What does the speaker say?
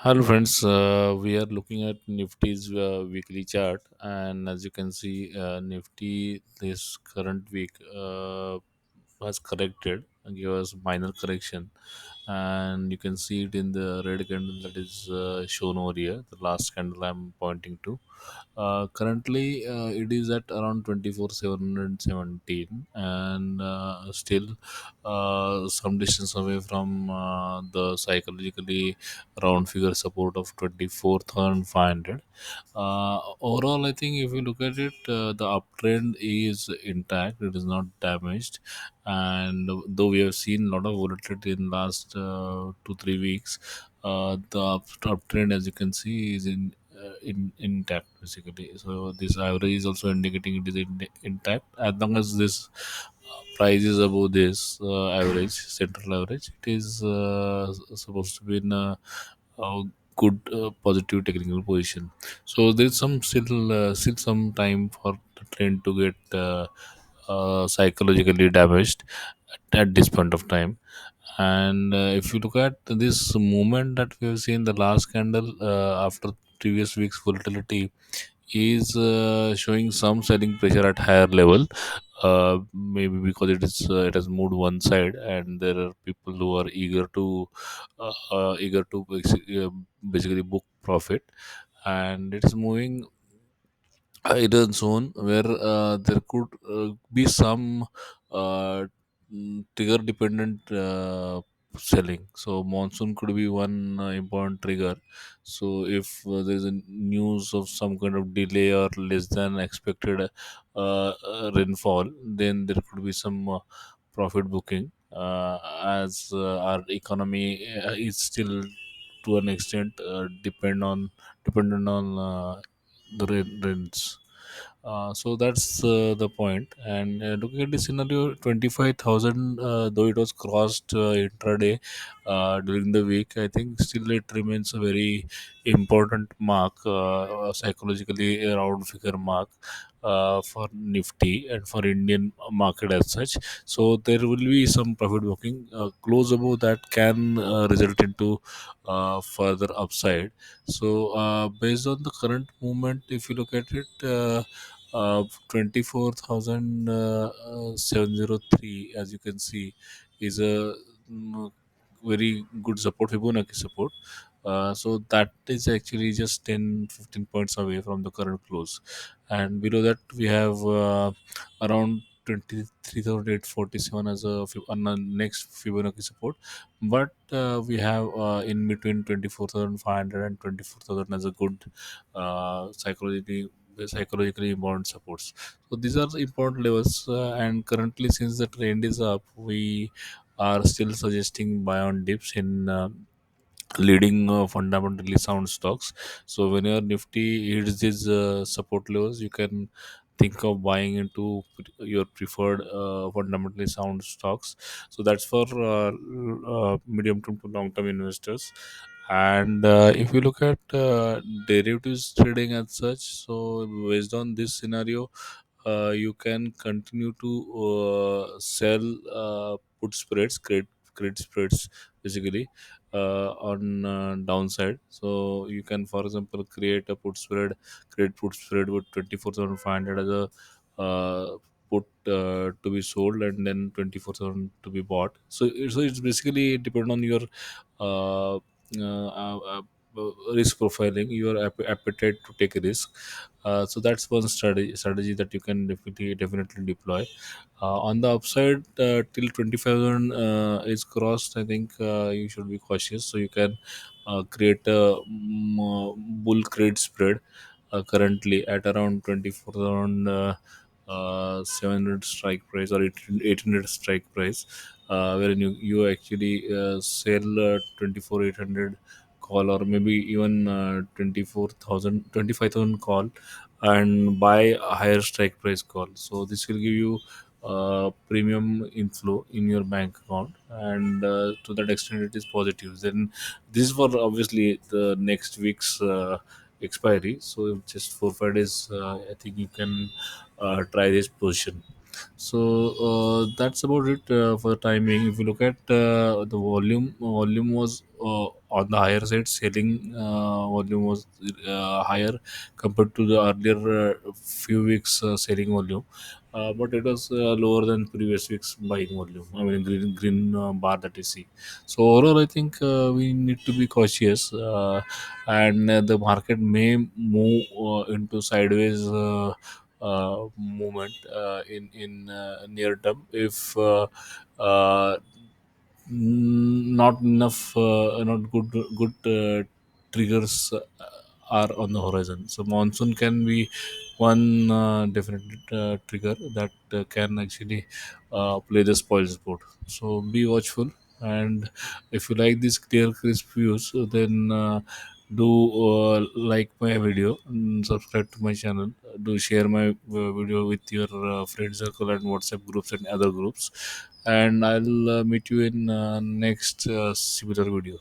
Hello friends, we are looking at Nifty's weekly chart, and as you can see, Nifty this current week has corrected and give us minor correction, and you can see it in the red candle that is shown over here, the last candle I'm pointing to. Currently, it is at around 24,717, and still some distance away from the psychologically round figure support of 24,500. Overall, I think if you look at it, the uptrend is intact, it is not damaged. And though we have seen a lot of volatility in last 2 3 weeks, the uptrend, as you can see, is in intact basically. So this average is also indicating it is intact. As long as this price is above this average, central average, it is supposed to be in a good positive technical position. So there's still some time for the trend to get psychologically damaged at this point of time. And if you look at this movement that we have seen, the last candle after previous week's volatility is showing some selling pressure at higher level, maybe because it has moved one side, and there are people who are eager to basically book profit, and it is moving hidden zone where there could be some trigger dependent selling. So monsoon could be one important trigger. So if there is a news of some kind of delay or less than expected rainfall, then there could be some profit booking, as our economy is still to an extent dependent on rains. So that's the point. And looking at this scenario, 25,000, though it was crossed intraday during the week, I think still it remains a very important mark, psychologically a round figure mark for Nifty and for Indian market as such. So there will be some profit booking. Close above that can result into further upside. So, based on the current movement, if you look at it, 24,703, as you can see, is a very good support, Fibonacci support. So that is actually just 10 15 points away from the current close, and below that we have around 23,847 as on the next Fibonacci support. But we have in between 24,500 and 24,000 as a good psychologically important supports. So these are the important levels, and currently, since the trend is up, we are still suggesting buy on dips in leading fundamentally sound stocks. So when your Nifty hits these support levels, you can think of buying into your preferred fundamentally sound stocks. So that's for medium term to long term investors. And if you look at derivatives trading as such, so based on this scenario, you can continue to sell put spreads, credit spreads basically, on downside. So you can, for example, create put spread with 24,500 as a put to be sold, and then 24,000 to be bought. So it's basically depend on your uh, risk profiling, your appetite to take a risk. So that's one strategy that you can definitely deploy. On the upside, till 25,000 is crossed, I think you should be cautious. So you can create a bull credit spread currently at around 24,000. 700 strike price or 1800 strike price, wherein you actually sell 24,800 call, or maybe even 25,000 call, and buy a higher strike price call. So this will give you premium inflow in your bank account, and to that extent it is positive. Then this is for obviously the next week's expiry. So just 4 5 days, I think you can try this position. So that's about it for the timing. If you look at the volume was on the higher side. Selling volume was higher compared to the earlier few weeks selling volume, but it was lower than previous weeks buying volume. I mean, green bar that you see. So overall, I think we need to be cautious, and the market may move into sideways. Movement in near term if not enough not good triggers are on the horizon. So monsoon can be one definite trigger that can actually play the spoil sport. So be watchful, and if you like these clear crisp views, then do like my video, subscribe to my channel, do share my video with your friend circle and WhatsApp groups and other groups, and I'll meet you in next similar video.